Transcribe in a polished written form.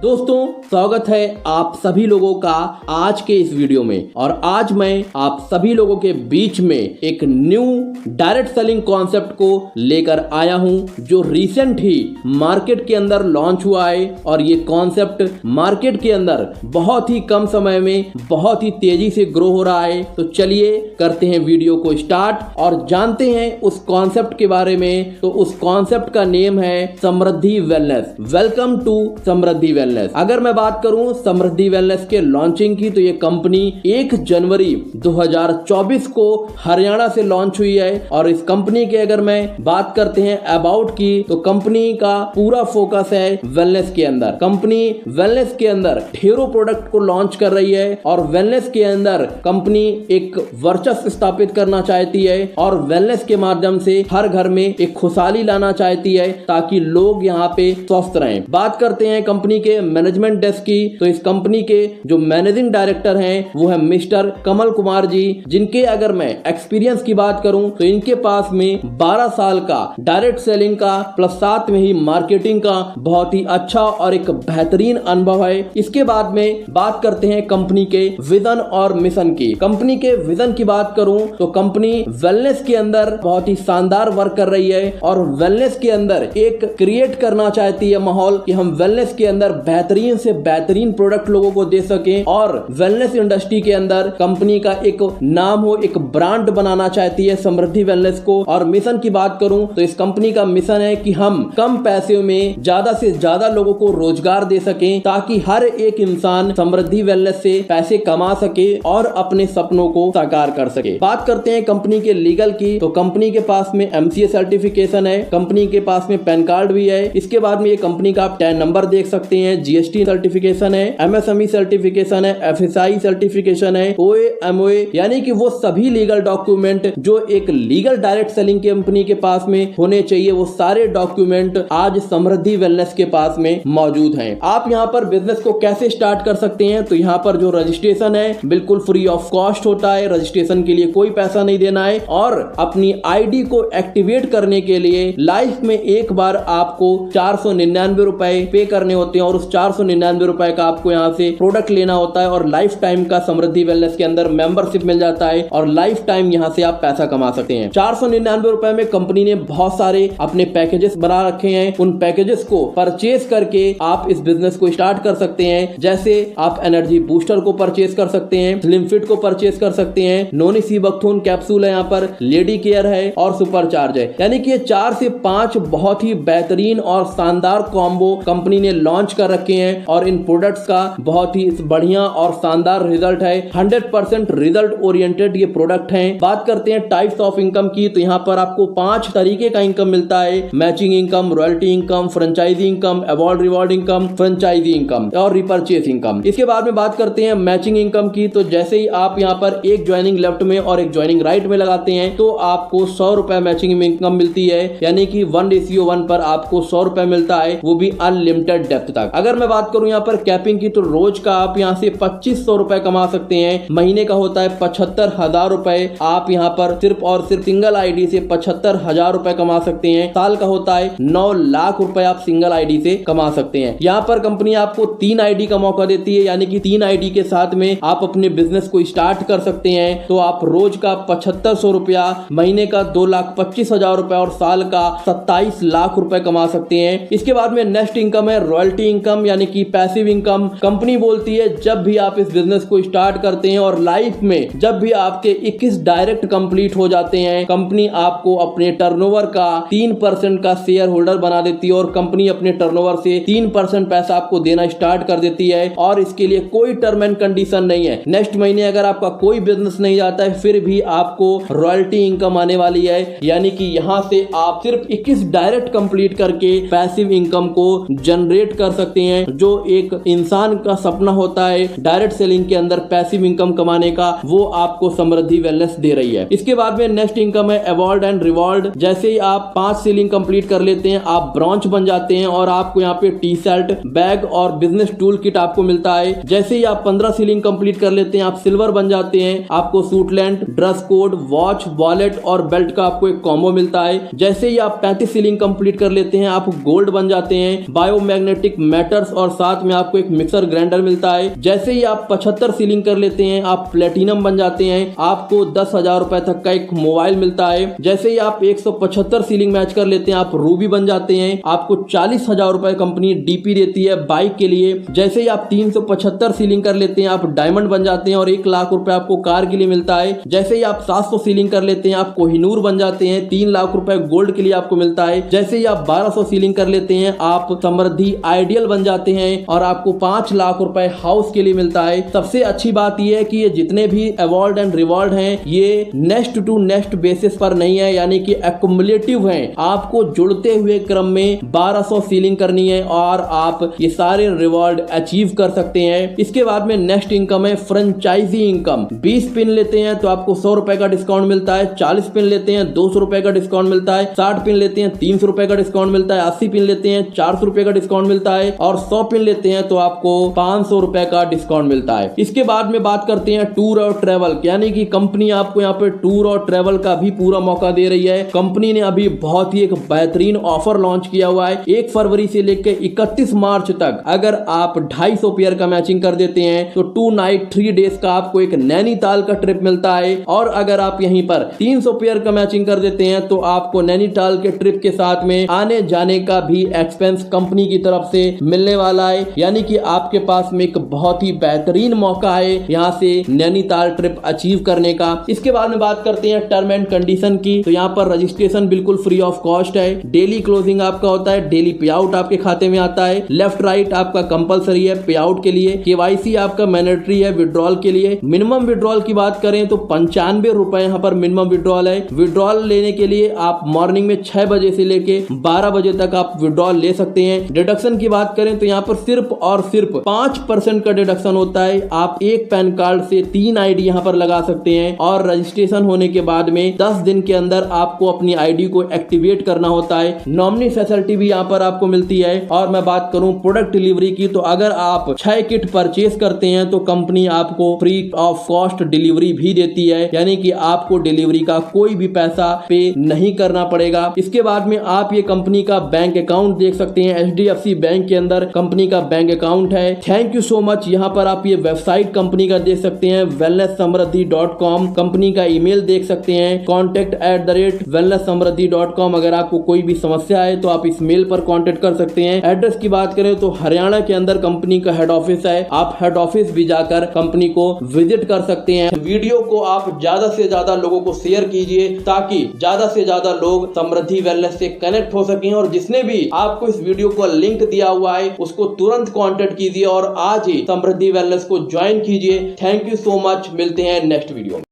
दोस्तों स्वागत है आप सभी लोगों का आज के इस वीडियो में। और आज मैं आप सभी लोगों के बीच में एक न्यू डायरेक्ट सेलिंग कॉन्सेप्ट को लेकर आया हूं जो रिसेंट ही मार्केट के अंदर लॉन्च हुआ है। और ये कॉन्सेप्ट मार्केट के अंदर बहुत ही कम समय में बहुत ही तेजी से ग्रो हो रहा है। तो चलिए करते हैं वीडियो को स्टार्ट और जानते हैं उस कॉन्सेप्ट के बारे में। तो उस कॉन्सेप्ट का नेम है Samriddhi wellness. Welcome to Samriddhi wellness. अगर मैं बात करूं समृद्धि वेलनेस के लॉन्चिंग की, तो ये कंपनी 1 जनवरी 2024 को हरियाणा से लॉन्च हुई है। और इस कंपनी के अगर मैं बात करते हैं अबाउट की, तो कंपनी का पूरा फोकस है वेलनेस के अंदर। कंपनी वेलनेस के अंदर ढेरों प्रोडक्ट को लॉन्च कर रही है और वेलनेस के अंदर कंपनी एक वर्चस्व स्थापित करना चाहती है और वेलनेस के माध्यम से हर घर में एक खुशहाली लाना चाहती है ताकि लोग यहाँ पे स्वस्थ रहें। बात करते हैं कंपनी के मैनेजमेंट डेस्क की, तो इस कंपनी के जो मैनेजिंग डायरेक्टर हैं वो है मिस्टर कमल कुमार जी, जिनके अगर मैं एक्सपीरियंस की बात करूं तो इनके पास में 12 साल का डायरेक्ट सेलिंग का प्लस साथ में ही मार्केटिंग का बहुत ही अच्छा और एक बेहतरीन अनुभव है। इसके बाद में बात करते हैं कंपनी के विजन और मिशन की। कंपनी के विजन की बात करूं तो कंपनी वेलनेस के अंदर बहुत ही शानदार वर्क कर रही है और वेलनेस के अंदर एक क्रिएट करना चाहती है माहौल कि हम वेलनेस के अंदर बेहतरीन से बेहतरीन प्रोडक्ट लोगों को दे सके और वेलनेस इंडस्ट्री के अंदर कंपनी का एक नाम हो, एक ब्रांड बनाना चाहती है समृद्धि वेलनेस को। और मिशन की बात करूं तो इस कंपनी का मिशन है कि हम कम पैसे में ज्यादा से ज्यादा लोगों को रोजगार दे सकें ताकि हर एक इंसान समृद्धि वेलनेस से पैसे कमा सके और अपने सपनों को साकार कर सके। बात करते हैं कंपनी के लीगल की, तो कंपनी के पास में MCA सर्टिफिकेशन है, कंपनी के पास में पैन कार्ड भी है। इसके बाद में ये कंपनी का आप टैन नंबर देख सकते हैं, GST सर्टिफिकेशन है, MSME सर्टिफिकेशन है, FSI सर्टिफिकेशन है, OA MOA यानी कि वो सभी लीगल डॉक्यूमेंट जो एक लीगल डायरेक्ट सेलिंग कंपनी के पास में होने चाहिए, वो सारे डॉक्यूमेंट आज समृद्धि वेलनेस के पास में मौजूद हैं। आप यहाँ पर बिजनेस को कैसे स्टार्ट कर सकते हैं, तो यहाँ पर जो रजिस्ट्रेशन है बिल्कुल फ्री ऑफ कॉस्ट होता है। रजिस्ट्रेशन के लिए कोई पैसा नहीं देना है और अपनी ID को एक्टिवेट करने के लिए लाइफ में एक बार आपको 499 रुपए पे करने होते हैं और उस 499 रुपए का आपको यहाँ से प्रोडक्ट लेना होता है और लाइफ टाइम का समृद्धि वेलनेस के अंदर मेंबरशिप मिल जाता है और लाइफ टाइम यहाँ से आप पैसा कमा सकते हैं। 499 रुपए में कंपनी ने बहुत सारे अपने पैकेजेस बना रखे हैं। उन पैकेजेस को परचेज करके आप इस बिजनेस को स्टार्ट कर सकते हैं। जैसे आप एनर्जी बूस्टर को परचेज कर सकते हैं, स्लिम फिट को परचेज कर सकते हैं, नोनी सीबकथून कैप्सूल है, यहाँ पर लेडी केयर है और सुपर चार्ज है। यानी कि ये 4 से 5 बहुत ही बेहतरीन और शानदार कॉम्बो कंपनी ने लॉन्च कर रखे हैं और इन प्रोडक्ट्स का बहुत ही बढ़िया और शानदार रिजल्ट है। 100% रिजल्ट ओरिएंटेड ये प्रोडक्ट हैं। बात करते हैं टाइप्स ऑफ इनकम की, तो यहाँ पर आपको 5 तरीके का इनकम मिलता है। Matching income, royalty income, franchise income, award reward income, franchise income और रिपर्चेस इनकम। इसके बाद में बात करते हैं मैचिंग इनकम की, तो जैसे ही आप यहाँ पर एक ज्वाइनिंग लेफ्ट में और एक ज्वाइनिंग राइट में लगाते हैं तो आपको 100 रुपए मैचिंग इनकम मिलती है। यानी कि 1:1 पर आपको 100 रुपए मिलता है, वो भी अनलिमिटेड डेप्थ तक। अगर मैं बात करूं यहाँ पर कैपिंग की, तो रोज का आप यहाँ से 2500 रुपए कमा सकते हैं। महीने का होता है 75,000 रुपए। आप यहाँ पर सिर्फ और सिर्फ सिंगल ID से 75,000 रुपए कमा सकते हैं। साल का होता है 9 लाख रुपए आप सिंगल ID से कमा सकते हैं। यहाँ पर कंपनी आपको 3 ID का मौका देती है, यानी कि 3 ID के साथ में आप अपने बिजनेस को स्टार्ट कर सकते हैं। तो आप रोज का 7500 रुपया, महीने का 2,25,000 रुपए और साल का 27 लाख रुपए कमा सकते हैं। इसके बाद में नेक्स्ट इनकम है रॉयल्टी इनकम, यानी कि पैसिव इनकम। कंपनी बोलती है जब भी आप इस बिजनेस को स्टार्ट करते हैं और लाइफ में जब भी आपके 21 डायरेक्ट कंप्लीट हो जाते हैं, कंपनी आपको अपने टर्नओवर का 3% का शेयर होल्डर बना देती है और कंपनी अपने टर्नओवर से 3% पैसा आपको देना स्टार्ट कर देती है। और इसके लिए कोई टर्म एंड कंडीशन नहीं है। नेक्स्ट महीने अगर आपका कोई बिजनेस नहीं जाता है फिर भी आपको रॉयल्टी इनकम आने वाली है। यानी कि यहाँ से आप सिर्फ 21 डायरेक्ट कंप्लीट करके पैसिव इनकम को जनरेट कर सकते हैं, जो एक इंसान का सपना होता है डायरेक्ट सेलिंग के अंदर पैसिव इनकम कमाने का, वो आपको समृद्धि वेलनेस दे रही है। इसके बाद में नेक्स्ट इनकम है अवार्ड एंड रिवॉर्ड। जैसे ही आप 5 सेलिंग कंप्लीट कर लेते हैं, आप ब्रॉन्ज बन जाते हैं और आपको यहाँ पे टी-शर्ट, बैग और बिजनेस टूल किट आपको मिलता है। जैसे ही आप 15 सेलिंग कंप्लीट कर लेते हैं, आप सिल्वर बन जाते हैं। आपको सूटलैंड, ड्रेस कोड, वॉच, वॉलेट और बेल्ट का आपको एक कॉम्बो मिलता है। जैसे ही आप 35 सेलिंग कंप्लीट कर लेते हैं, आप गोल्ड बन जाते हैं। बायोमैग्नेटिक लाइटर्स और साथ में आपको एक मिक्सर ग्राइंडर मिलता है। जैसे ही आप 75 सीलिंग कर लेते हैं आप प्लेटिनम बन जाते हैं, आपको 10,000 रुपए तक का एक मोबाइल मिलता है। जैसे ही आप 175 सीलिंग मैच कर लेते हैं आप रूबी बन जाते हैं, आपको 40,000 रुपए कंपनी डीपी देती है बाइक के लिए। जैसे ही आप 375 सीलिंग कर लेते हैं आप डायमंड बन जाते हैं और 1 लाख रुपए आपको कार के लिए मिलता है। जैसे ही आप 700 सीलिंग कर लेते हैं आप कोहिनूर बन जाते हैं, 3 लाख रुपए गोल्ड के लिए आपको मिलता है। जैसे ही आप 1200 सीलिंग कर लेते हैं आप समृद्धि आइडियल बन जाते हैं और आपको 5 लाख रुपए हाउस के लिए मिलता है। सबसे अच्छी बात यह है कि ये जितने भी अवार्ड एंड रिवॉर्ड हैं ये नेक्स्ट टू नेक्स्ट बेसिस पर नहीं है, यानी कि एक्युमुलेटिव हैं। आपको जुड़ते हुए क्रम में 1200 सीलिंग करनी है और आप ये सारे रिवॉर्ड अचीव कर सकते हैं। इसके बाद में नेक्स्ट इनकम है फ्रेंचाइजी इनकम। 20 पिन लेते हैं तो आपको 100 रुपए का डिस्काउंट मिलता है, 40 पिन लेते हैं 200 रुपए का डिस्काउंट मिलता है, 60 पिन लेते हैं 300 रुपए का डिस्काउंट मिलता है, 80 पिन लेते हैं 400 रुपए का डिस्काउंट मिलता है और 100 पिन लेते हैं तो आपको 500 रुपए का डिस्काउंट मिलता है। इसके बाद में बात करते हैं टूर और ट्रेवल, यानी कि कंपनी आपको यहाँ पे टूर और ट्रेवल का भी पूरा मौका दे रही है। कंपनी ने अभी बहुत ही एक बेहतरीन ऑफर लॉन्च किया हुआ है। 1 फरवरी से लेकर 31 मार्च तक अगर आप 250 पेयर का मैचिंग कर देते हैं तो 2 नाइट 3 डेज का आपको एक नैनीताल का ट्रिप मिलता है और अगर आप यहीं पर 300 पेयर का मैचिंग कर देते हैं तो आपको नैनीताल के ट्रिप के साथ में आने जाने का भी एक्सपेंस कंपनी की तरफ से मिलने वाला है। यानी कि आपके पास में एक बहुत ही बेहतरीन मौका है यहाँ से नैनीताल ट्रिप अचीव करने का। इसके बाद में बात करते हैं टर्म एंड कंडीशन की, तो यहाँ पर रजिस्ट्रेशन बिल्कुल फ्री ऑफ कॉस्ट है। डेली क्लोजिंग आपका होता है, डेली पे आउट आपके खाते में आता है, लेफ्ट राइट आपका कंपलसरी है पे आउट के लिए, केवाईसी आपका मैंडेटरी है विड्रॉल के लिए। मिनिमम विड्रॉल की बात करें तो 95 रुपए यहाँ पर मिनिमम विड्रॉल है। विड्रॉल लेने के लिए आप मॉर्निंग में 6 बजे से लेके 12 बजे तक आप विड्रॉल ले सकते हैं। डिडक्शन की बात करें तो यहाँ पर सिर्फ और सिर्फ 5% का डिडक्शन होता है। आप एक पैन कार्ड से 3 आईडी यहाँ पर लगा सकते हैं और रजिस्ट्रेशन होने के बाद में 10 दिन के अंदर आपको अपनी आईडी को एक्टिवेट करना होता है। नॉमिनी फैसिलिटी भी यहाँ पर आपको मिलती है। और मैं बात करूं प्रोडक्ट डिलीवरी की तो अगर आप 6 किट परचेज करते हैं तो कंपनी आपको फ्री ऑफ कॉस्ट डिलीवरी भी देती है, यानी कि आपको डिलीवरी का कोई भी पैसा पे नहीं करना पड़ेगा। इसके बाद में आप ये कंपनी का बैंक अकाउंट देख सकते हैं। HDFC बैंक के अंदर कंपनी का बैंक अकाउंट है। Thank you so much. यहाँ पर आप ये वेबसाइट कंपनी का देख सकते हैं wellnesssamruddhi.com, कंपनी का ईमेल देख सकते हैं contact@wellnesssamruddhi.com। अगर आपको कोई भी समस्या है तो आप इस मेल पर कांटेक्ट कर सकते हैं। एड्रेस की बात करें तो हरियाणा के अंदर कंपनी का हेड ऑफिस है, आप हेड ऑफिस भी जाकर कंपनी को विजिट कर सकते हैं। वीडियो को आप ज्यादा से ज्यादा लोगों को शेयर कीजिए ताकि ज्यादा से ज्यादा लोग समृद्धि वेलनेस से कनेक्ट हो सकें और जिसने भी आपको इस वीडियो को लिंक दिया हुआ है उसको तुरंत कांटेक्ट कीजिए और आज ही समृद्धि वेलनेस को ज्वाइन कीजिए। Thank you so much. मिलते हैं नेक्स्ट वीडियो में।